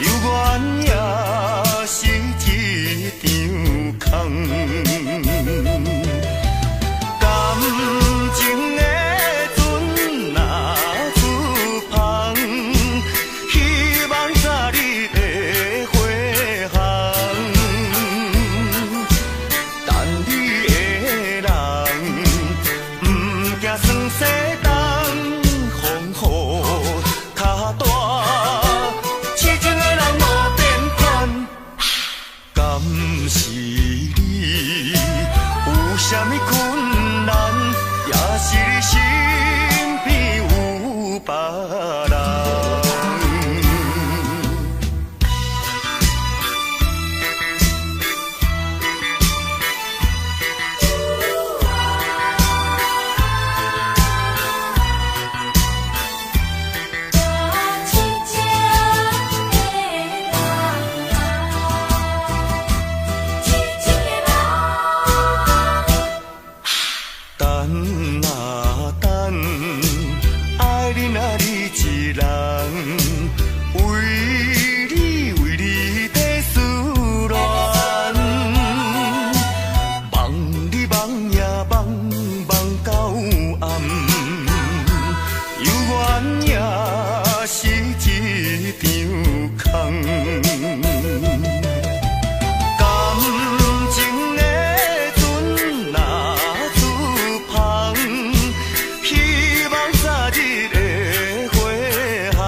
犹原也是一场空。感情的船若出航，希望早日会回航。等你的人，不惊算西东风雨较大。痴情的人无变款，敢是你有啥物困难，也是你身边有别人。等啊等，爱你啊你一人，为你在思恋，梦你梦也梦到暗，犹原也是一场空。感情的船若出航，希望早日会回航。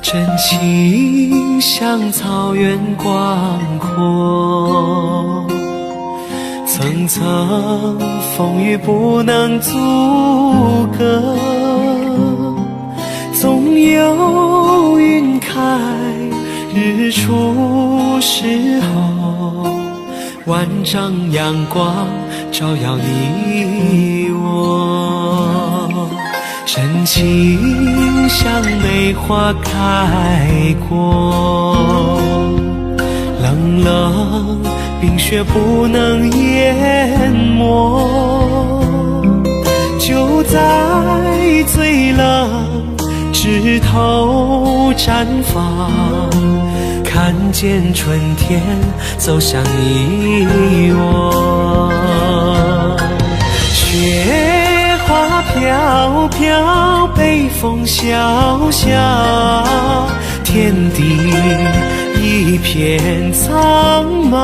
真情像草原广阔，层层风雨不能阻隔，总有云开日出时候，万丈阳光照耀你我。真情像梅花开过，冷冷冰雪不能淹没，就在最冷枝头绽放，看见春天走向你我。雪北风萧萧，天地一片苍茫。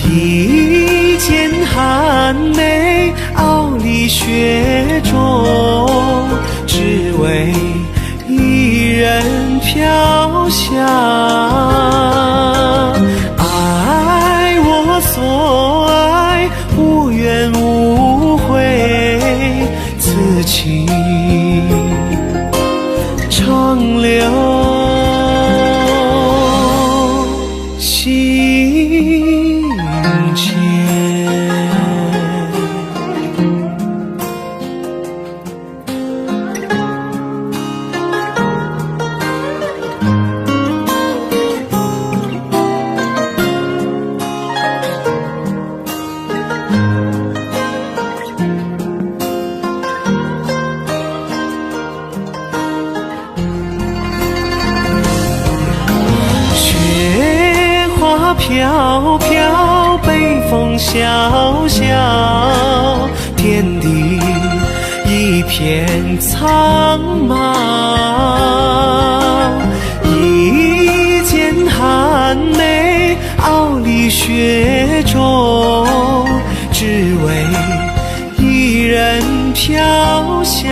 一剑寒梅，傲立雪中，只为一人飘香。爱我所爱，无怨无悔，此情长留心间。飘飘，北风萧萧，天地一片苍茫。一剑寒梅，傲立雪中，只为一人飘香。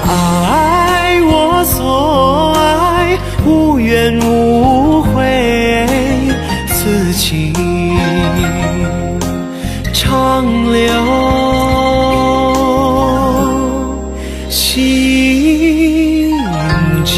爱我所爱，无怨无悔，此情长留心间。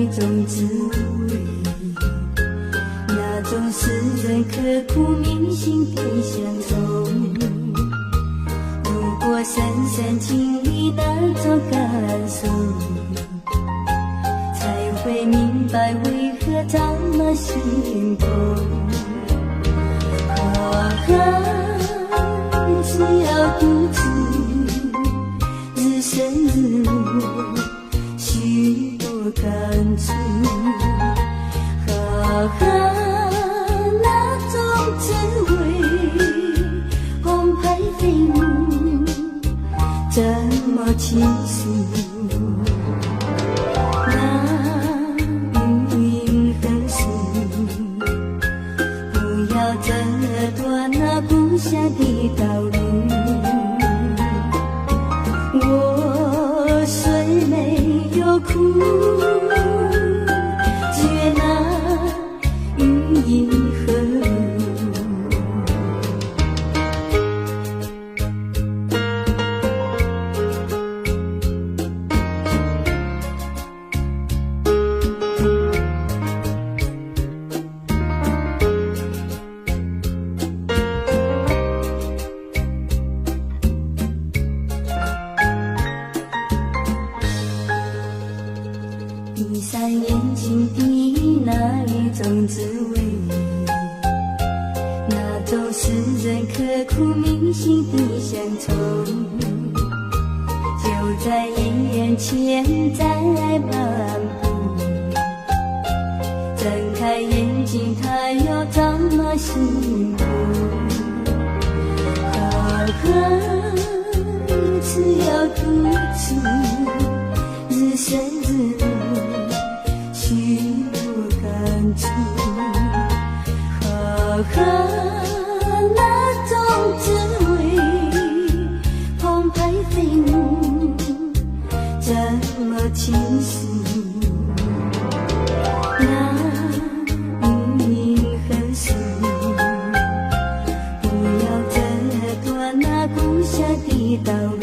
一种滋味，那种使人刻骨铭心的乡愁。如果深深经历那种感受，才会明白为何这么心痛。只要独自日升日落，许多感触。那种滋味，澎湃飞舞，这么清楚。那云和水，不要折断那故乡的道路。我虽没有哭，却那云影和路。闭上眼睛的那一种滋味，那种使人刻骨铭心的乡愁，就在眼前在漫步。睁开眼睛，它又这么幸福。只要独自日升日落，许多感触。那种滋味，澎湃飞舞，这么清晰。那云和水，不要折断那故乡的道路。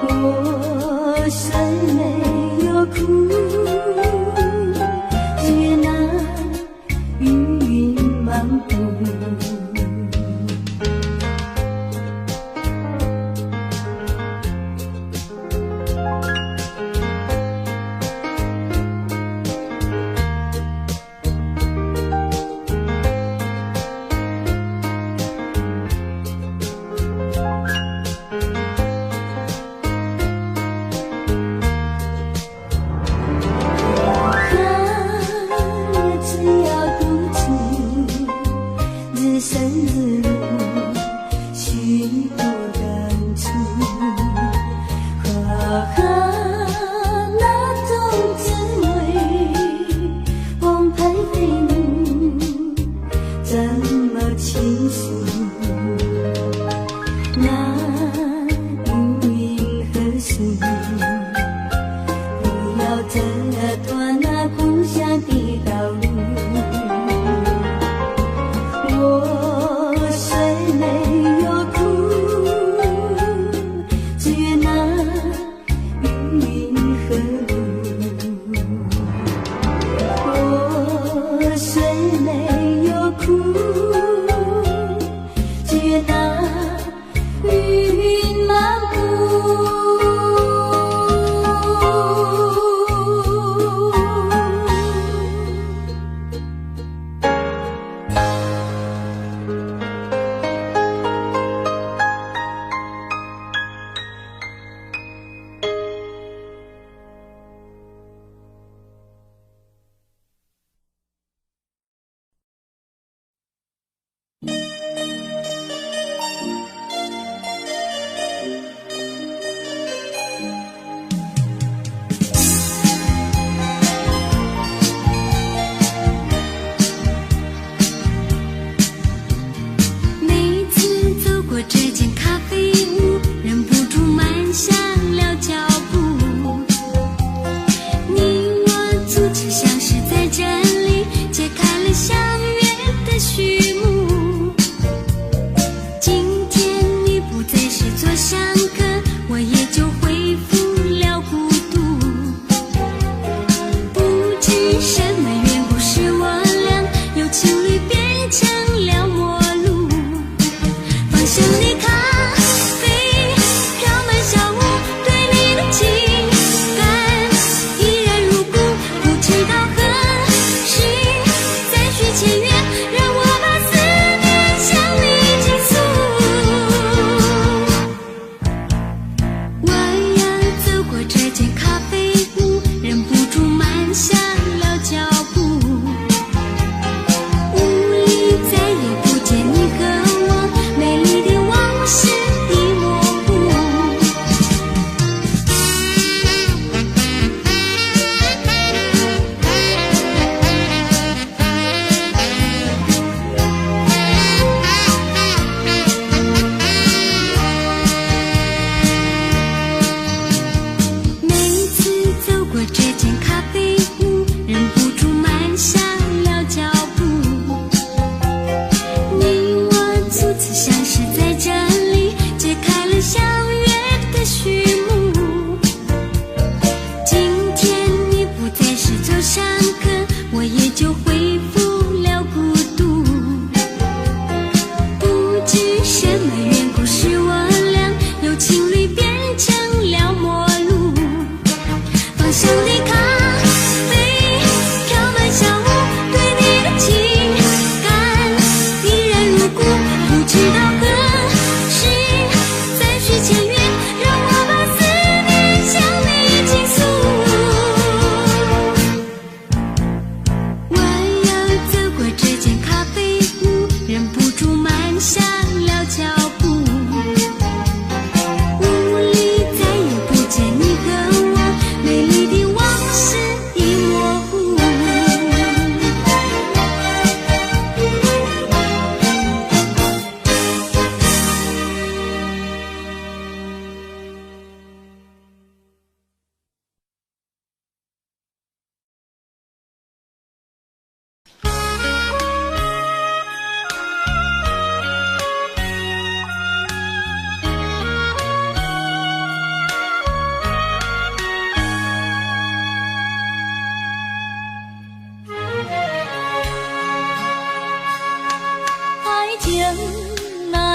我虽没有哭，却那云漫步。日升日落，许多感触。那种滋味，澎湃飞舞，这么清楚。那云和水，不要折断那故乡的道路。我虽没有哭，却那云和路。我虽没有哭，却那云漫步。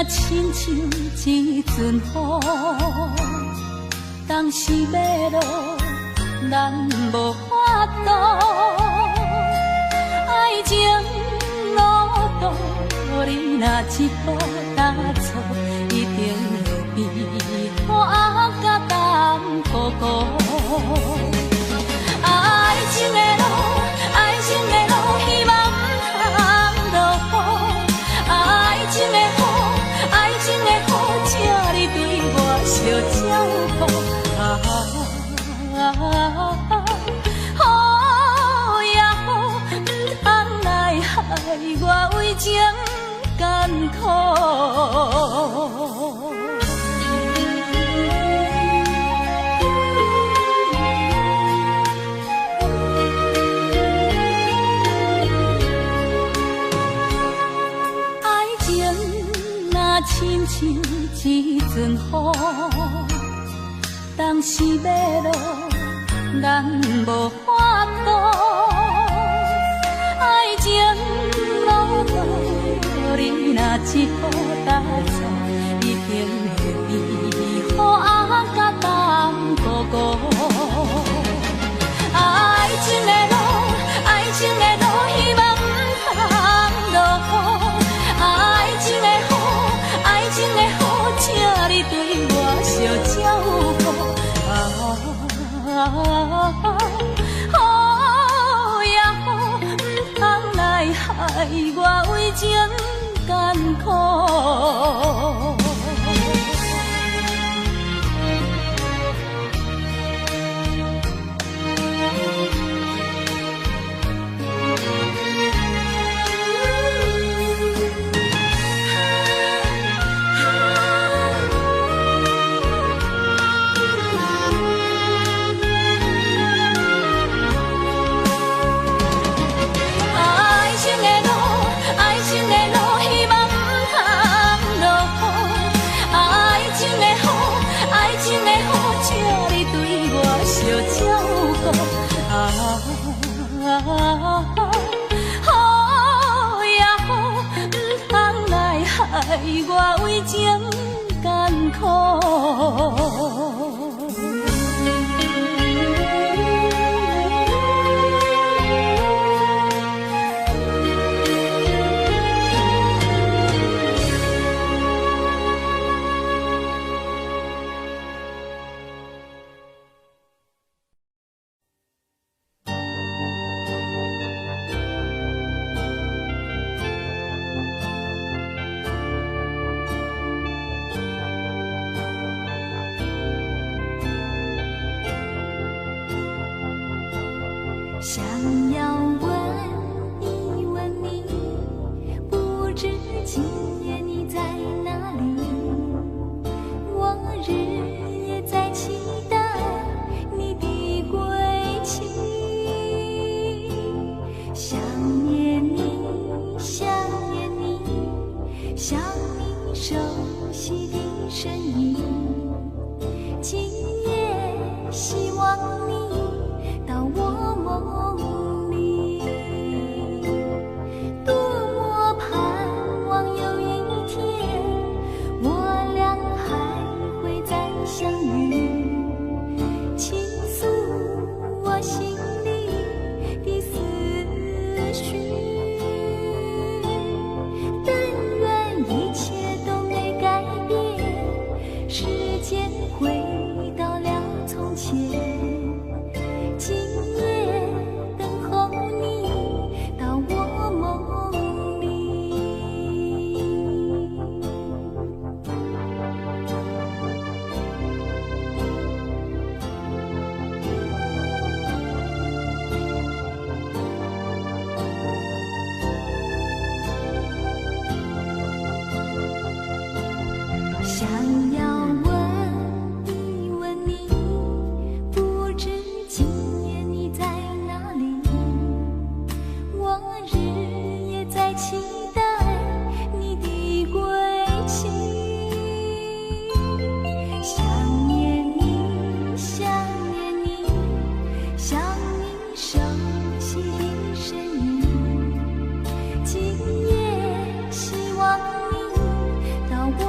亲像一阵雨，当时要落，人无法度。爱情路途，你若一步踏错，一定会比雨暗甲淡薄薄。爱情的路，爱情的路，希望不通落雨。爱情的雨，爱情的雨，请你对我小照顾。雨也雨，不通来害我为情艰苦。亲像一阵雨，当时要落，人无法度。爱情路途，你若一步踏错，一定会比雨暗甲淡薄薄。爱情的路，爱情的路，希望不通落雨。爱情的雨，爱情的雨，请你对我小照顾。雨也雨，不通来害我为情艰苦。雨也雨，不通来害我为情艰苦。想要问一问你，不知今夜你在哪里？我日夜在期待你的归期，想念你，想念你，想你熟悉的身影。今夜希望你到我梦里，多么盼望有一天我俩还会再相遇，倾诉我心里的思绪。但愿一切都没改变，时间回到了从前。今夜等候你到我梦里。想要问一问你，不知今夜你在哪里？我日夜在期待你的归期。想念你，想念你，想你熟悉的身影。今夜希望你到我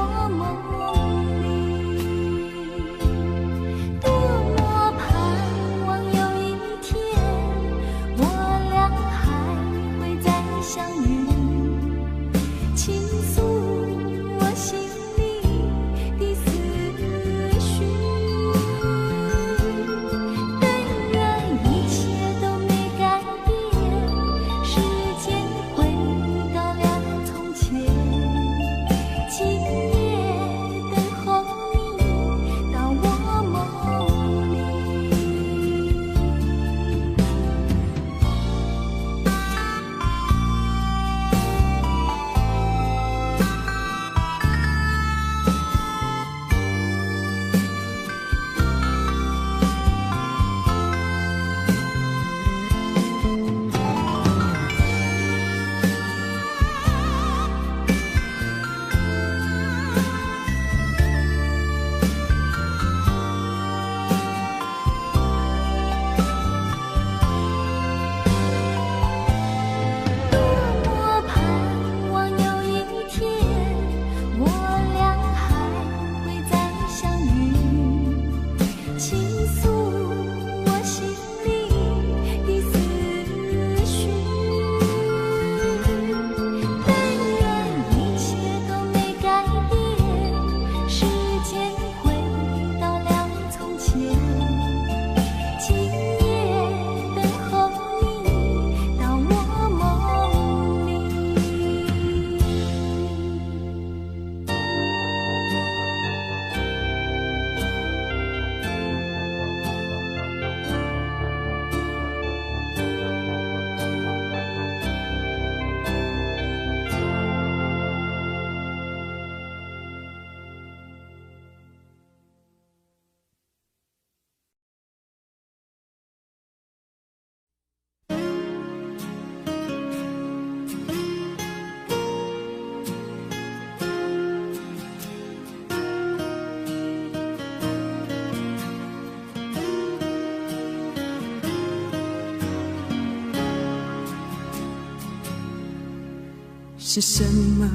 是什么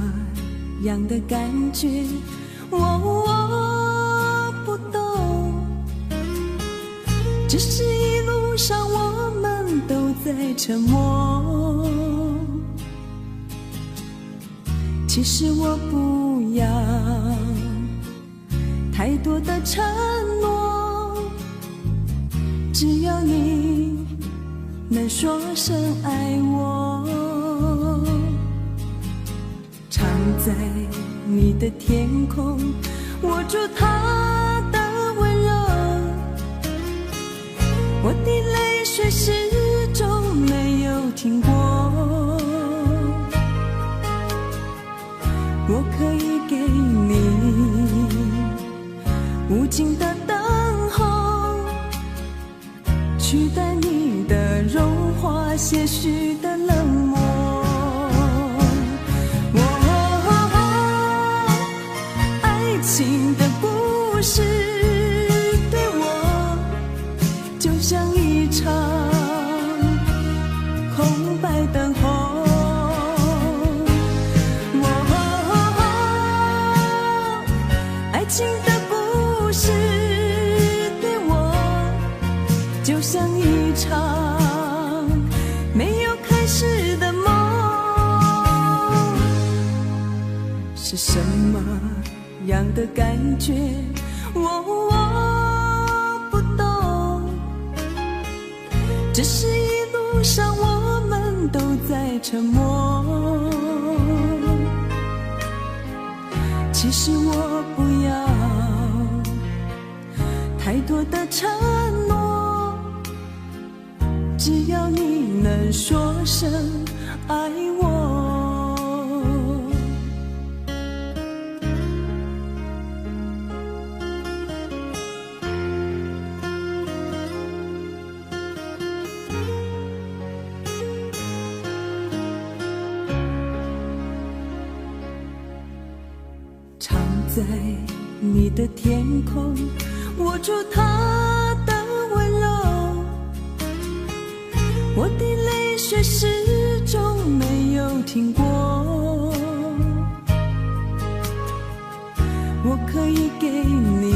样的感觉？我不懂，只是一路上我们都在沉默。其实我不要太多的承诺，只要你能说声爱我。常在你的天空握住它的温柔，我的泪水始终没有停过。我可以给你无尽的等候，取代你的融化，些许的冷漠。爱情的故事对我就像一场空白等候。爱情的故事对我就像一场没有开始的梦。是什么样的感觉？我不懂，只是一路上我们都在沉默。其实我不要太多的承诺，只要你能说声爱我。常在你的天空握住它的温柔，我的泪水始终没有停过。我可以给你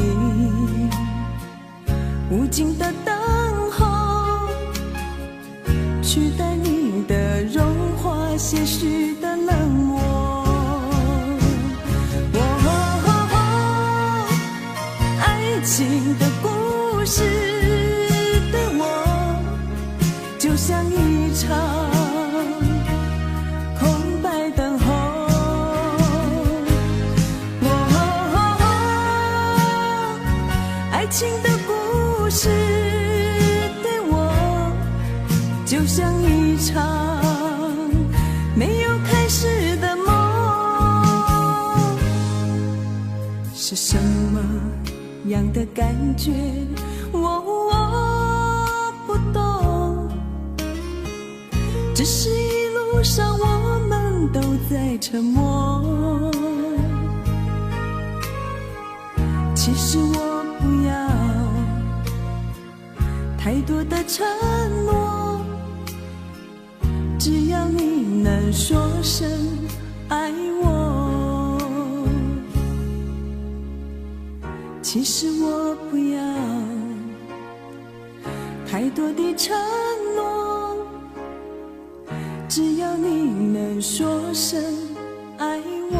无尽的等候，取代你的融化，些许的冷漠。爱情的故事对我就像一场空白等候。爱情的故事对我就像一场没有开始的梦。是什么样的感觉？我不懂，只是一路上我们都在沉默。其实我不要太多的承诺，只要你能说声爱我。其实我不要太多的承诺，只要你能说声爱我。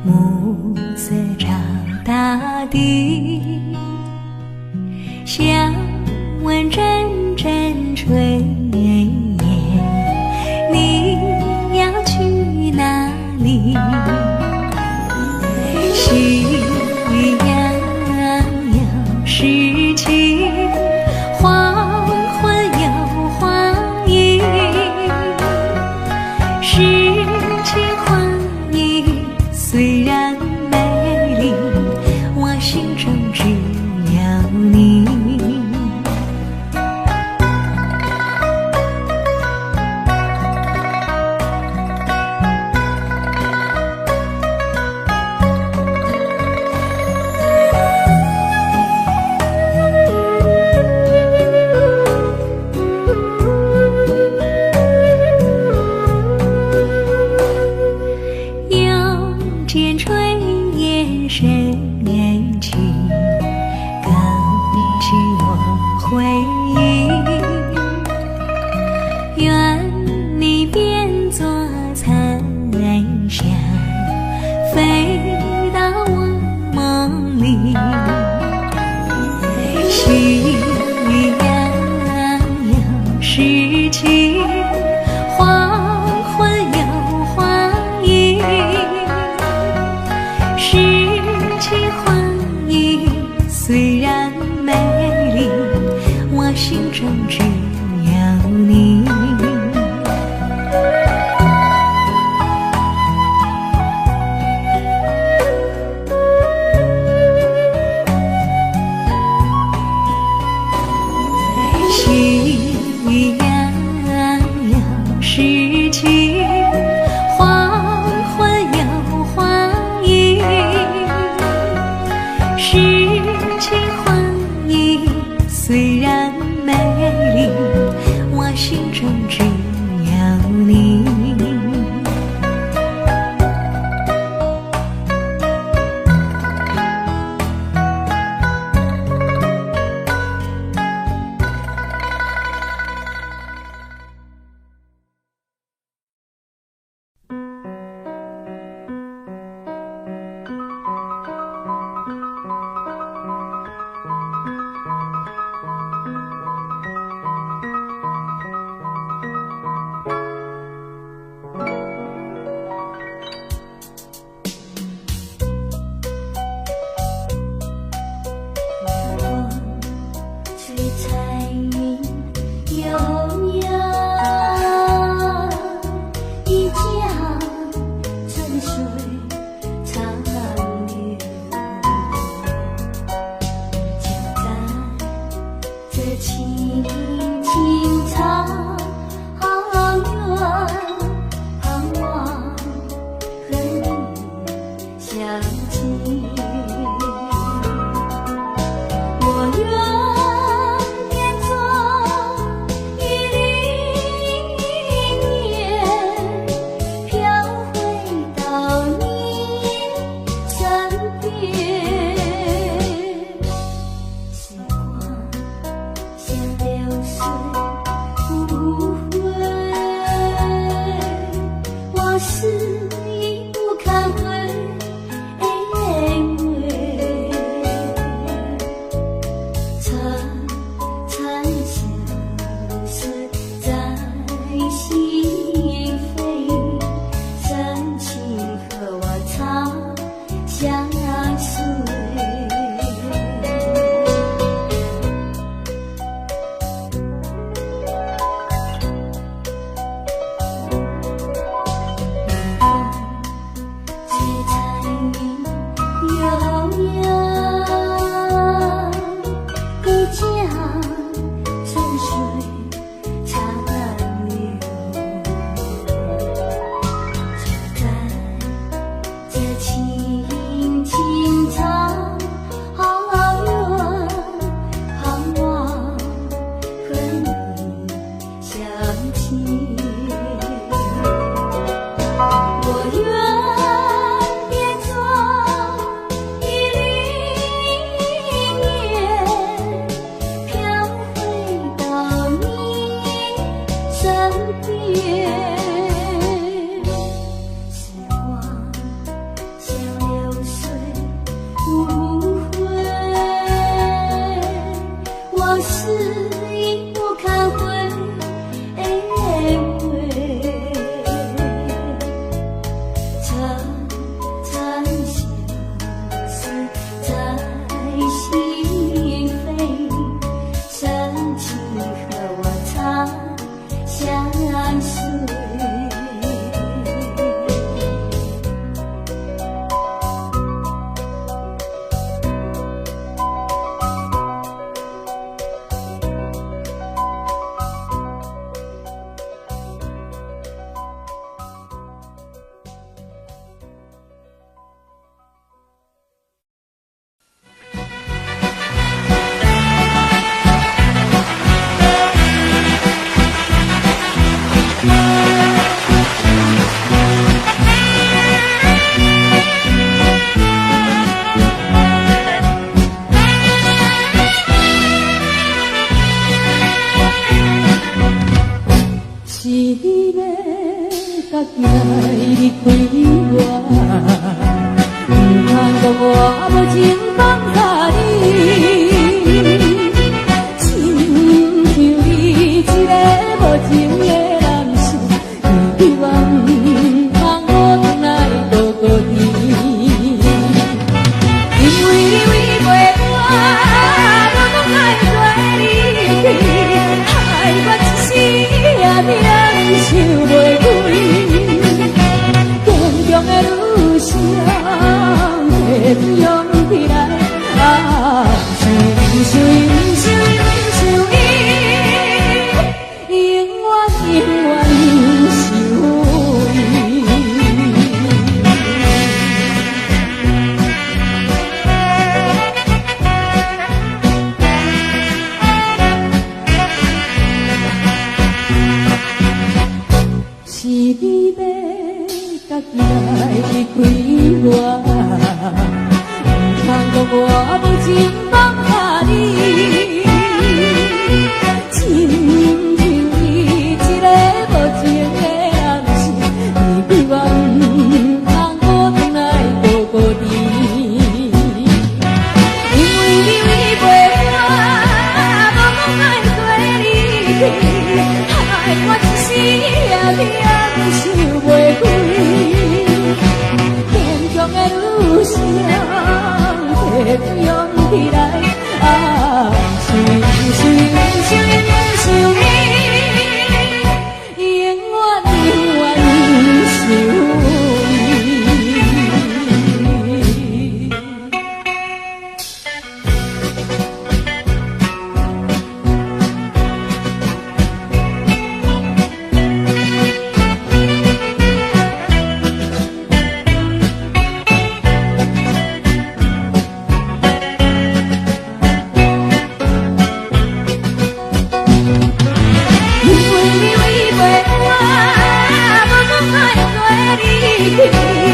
暮色照大地，想问阵阵炊烟，你要去哪里？夕阳又失去，黄昏又花影，诗情画意虽然美丽，我心中只有你。见炊烟升起，勾起我回忆。愿你变作残霞，飞到我梦里。夕阳又失去，黄昏又花影。诗情画意虽然美丽，我心中只有你。夕阳你要家己来离开我，不通讲我无情放下你，亲像你一个无情的男性，希望不通我回来孤孤单，因为你违背我，我讲爱做你去，害我一时也免想袂开，坚强的女性，提起勇气来，想想想伊，永远永远想伊。是你要家己来离开我，不通讲我无情放下你，亲像你一个无情的男性，希望不通我回来孤孤单，因为你违背我，无讲爱做你去，害我一时也免想袂开，坚强的女性，提起勇气来，想伊，永远永远想伊。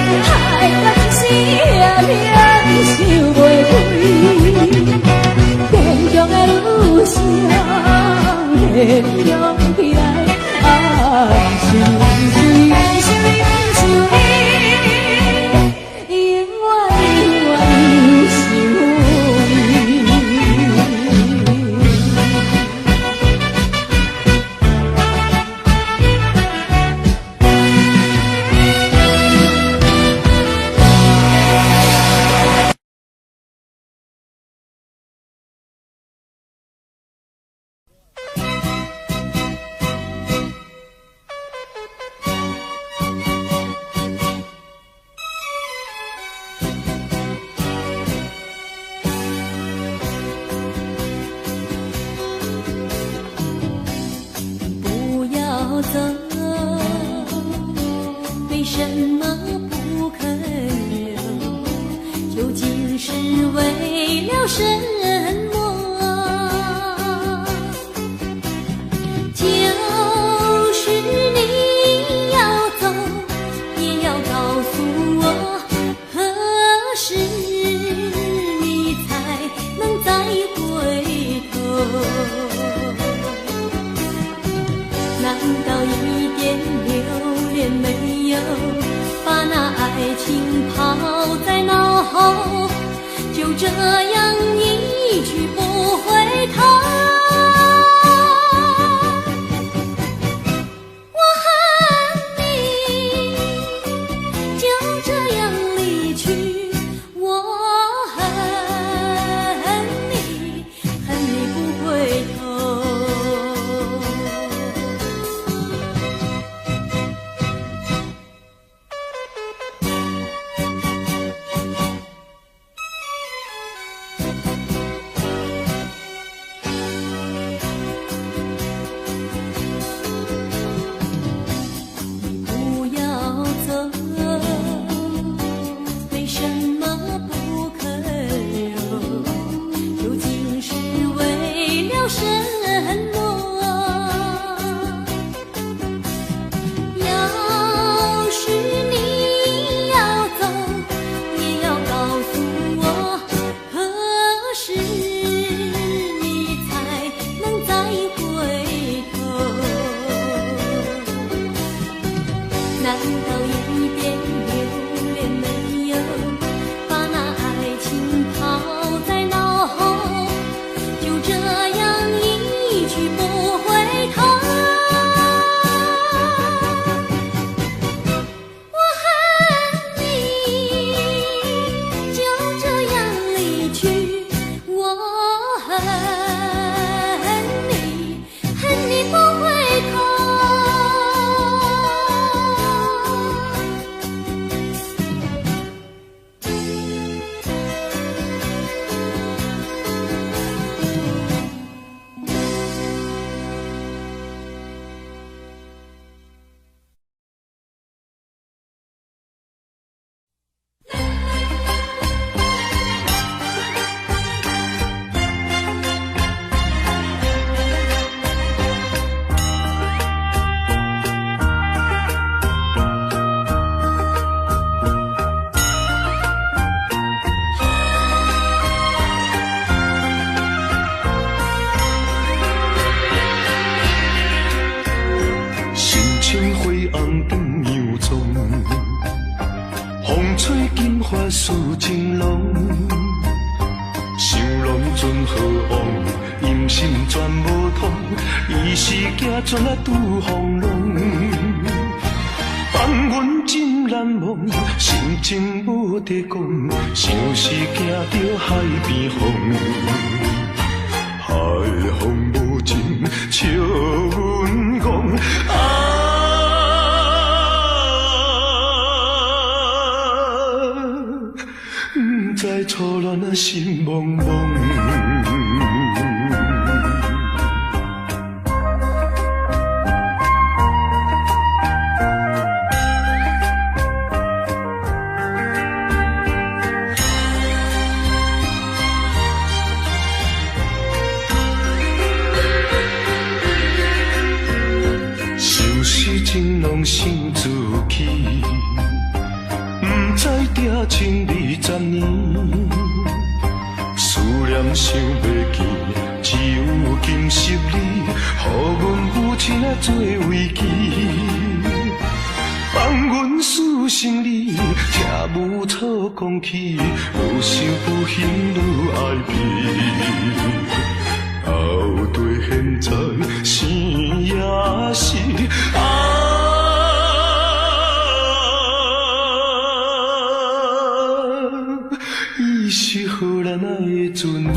害我一时也免想袂开，坚强的女性，提起勇气来，想伊，永远永远想伊。不要走，为什么不肯留？究竟是为了什么？就是你要走，也要告诉我，何时你才能再回头？难道一点留恋没有，把那爱情抛在脑后，就这样一去不回头？我恨你，就这样离去，我恨你，恨你不回头。像花红长杨丛，风吹金发似情郎，想浪尽好往，阴心全无通，伊是行船啊拄风浪。放阮真难忘，心情无得讲，像是行到海边风。海风无情，笑阮讲不知初恋啊心茫茫。情拢想自起，不知定情20年，思念想袂见，只有今昔你，予阮有情啊做危机。放阮思心你，听无错讲起，愈想愈恨愈爱你。后对现在生也是伊是好咱的尊意。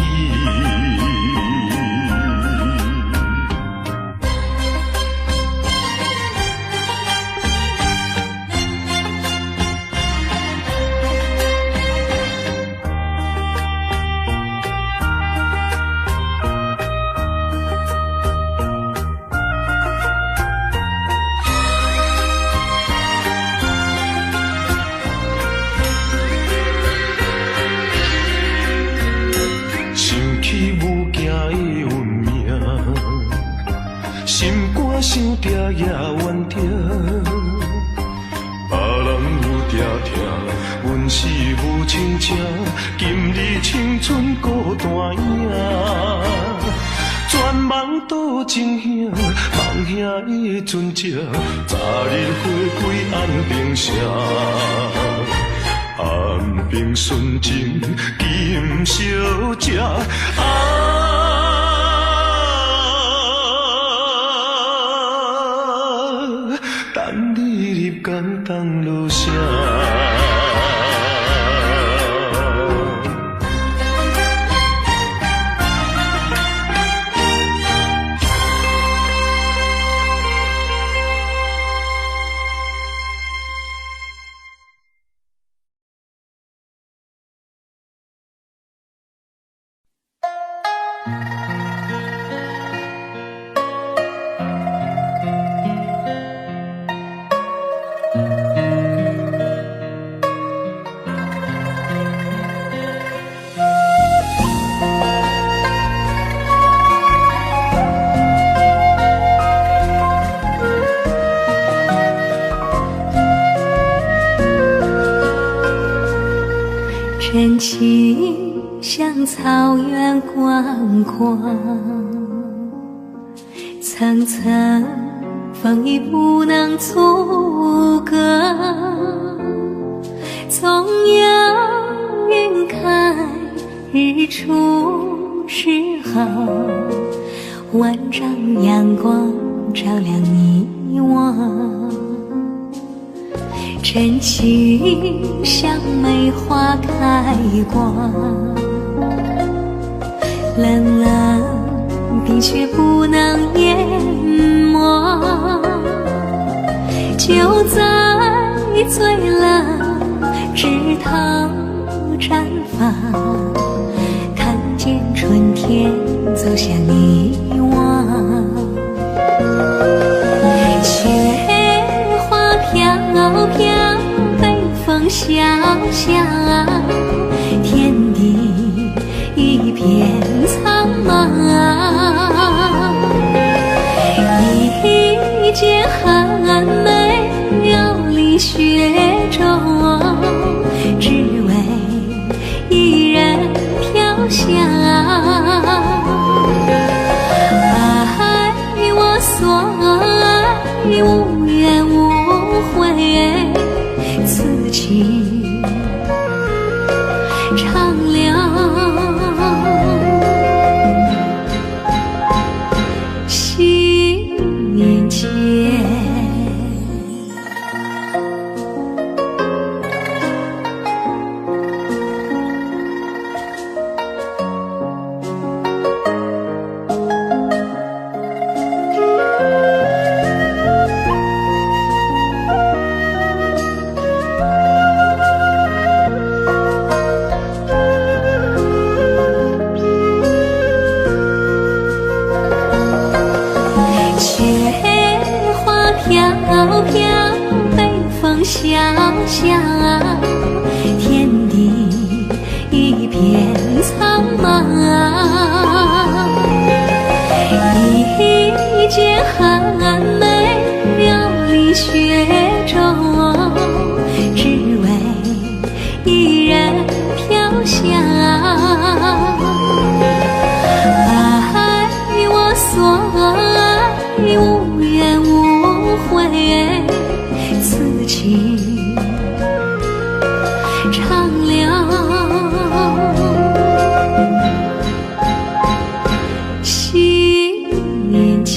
想着也怨着，别人有定听，阮是无亲情，今日青春孤单影。全梦倒情兄，梦兄的船只，早日回归安平城。安平纯情今宵食。等你入港当落声。真情像草原广阔，层层风雨不能阻隔。从遥远看日出时候，万丈阳光照亮你我。真情像梅花开过，冷冷冰雪不能淹没。就在最冷枝头绽放，看见春天走向你我。雪花飘飘，北风萧萧，天地一片苍茫。一剪寒梅飘离雪中，只为一人飘香。爱我所爱，无怨无悔，此情长留心间。飘飘，北风萧萧，天地一片苍茫。一剪寒梅飘离雪中，只为一人飘香。爱我所爱，无怨无悔，此情长留心间。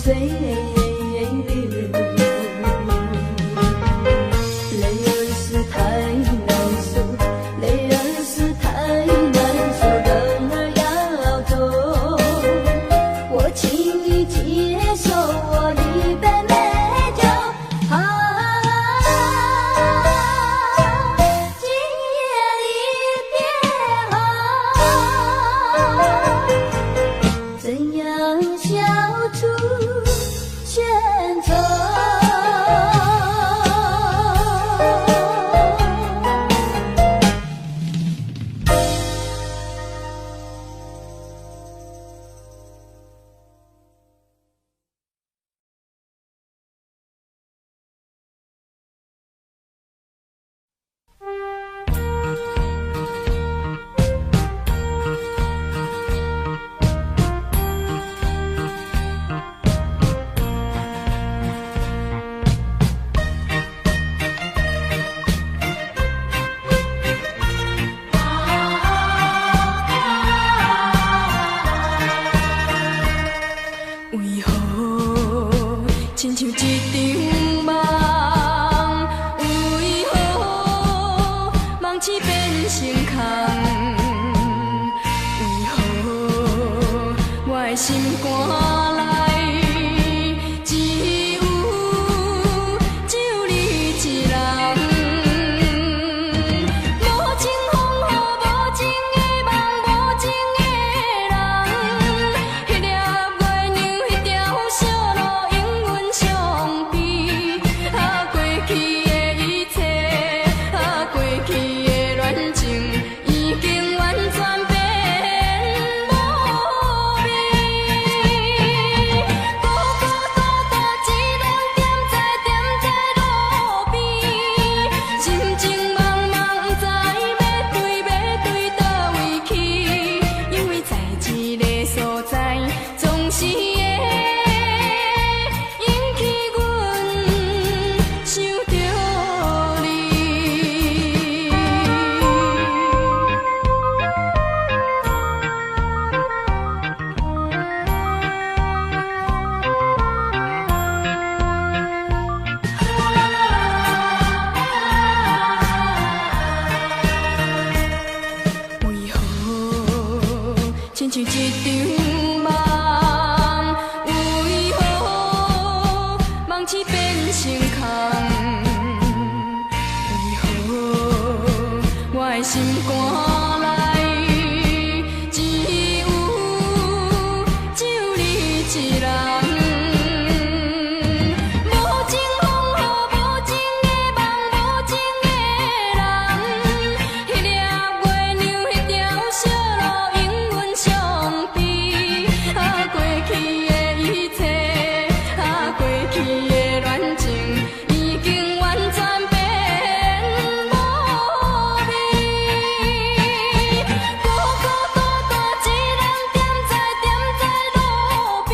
水流。泪儿是太难收，泪儿是太难收，人儿要走，我请你接受我一杯美酒。今夜离别怎样消除牵愁？为何亲像一场梦？为何梦似变成空？为何我的心肝内只有你一人？无情风雨，无情的梦，无情的人，迄粒月亮，迄条小路，永远相悲。过去的一切，过去的恋情，已经完全变无味。孤孤单单一人踮在路边，心情茫茫，不知要对倒位去，因为在一个所在，总是会引起阮想着你。为何亲像一场梦？为何梦似变成空？为何我的心肝内只有你一人？无情风雨，无情的梦，无情的人，迄粒月亮，迄条小路，永远相悲。过去的一切，过去的恋情，已经完全变无味。孤孤单单一人踮在路边，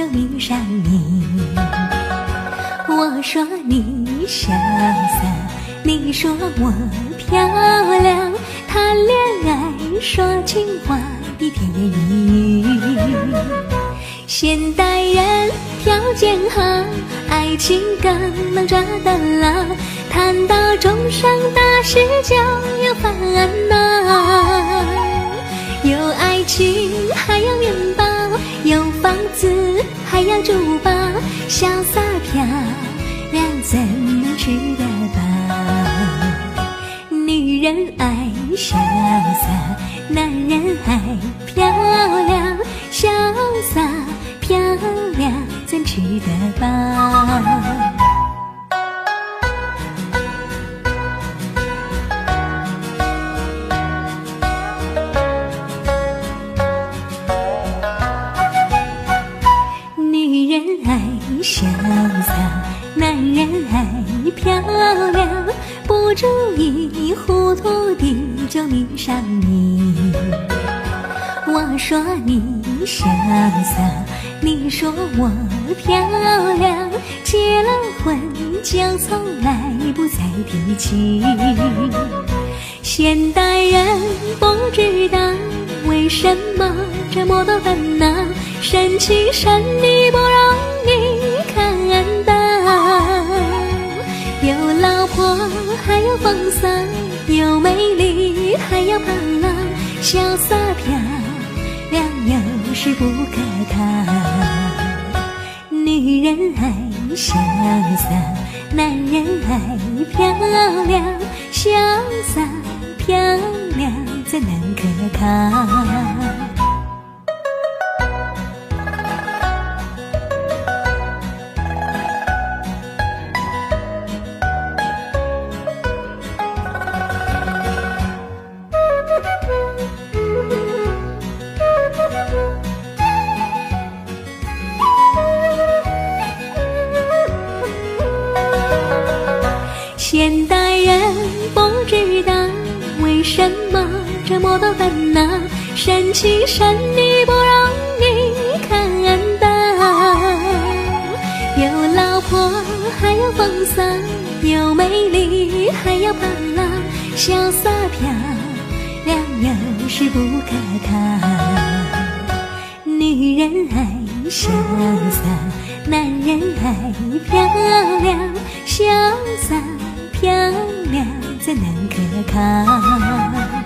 就迷上你。我说你潇洒，你说我漂亮，谈恋爱说情话比甜言蜜语。现代人条件好，爱情更能赚得牢，谈到终生大事就有烦恼。有爱情还有面包，有房子还有珠宝，潇洒漂亮怎能吃得饱？女人爱潇洒，男人爱漂亮，潇洒漂亮怎吃得饱？女人爱潇洒，男人爱漂亮，不注意糊涂地就迷上你。我说你潇洒，你说我漂亮，结了婚就从来不再提起。现代人不知道为什么这么多烦恼，生气生你不容易看到。有老婆还有风骚，有美丽还有胖老，潇洒漂亮有时不可靠。女人爱潇洒，男人爱漂亮，潇洒漂亮怎能可靠？现代人不知道为什么这么多烦恼，生气生你不容易看到。有老婆还有风骚，有美丽还有胖老，潇洒漂亮有时不可靠。女人爱潇洒，男人爱漂亮，潇洒漂亮怎能可靠？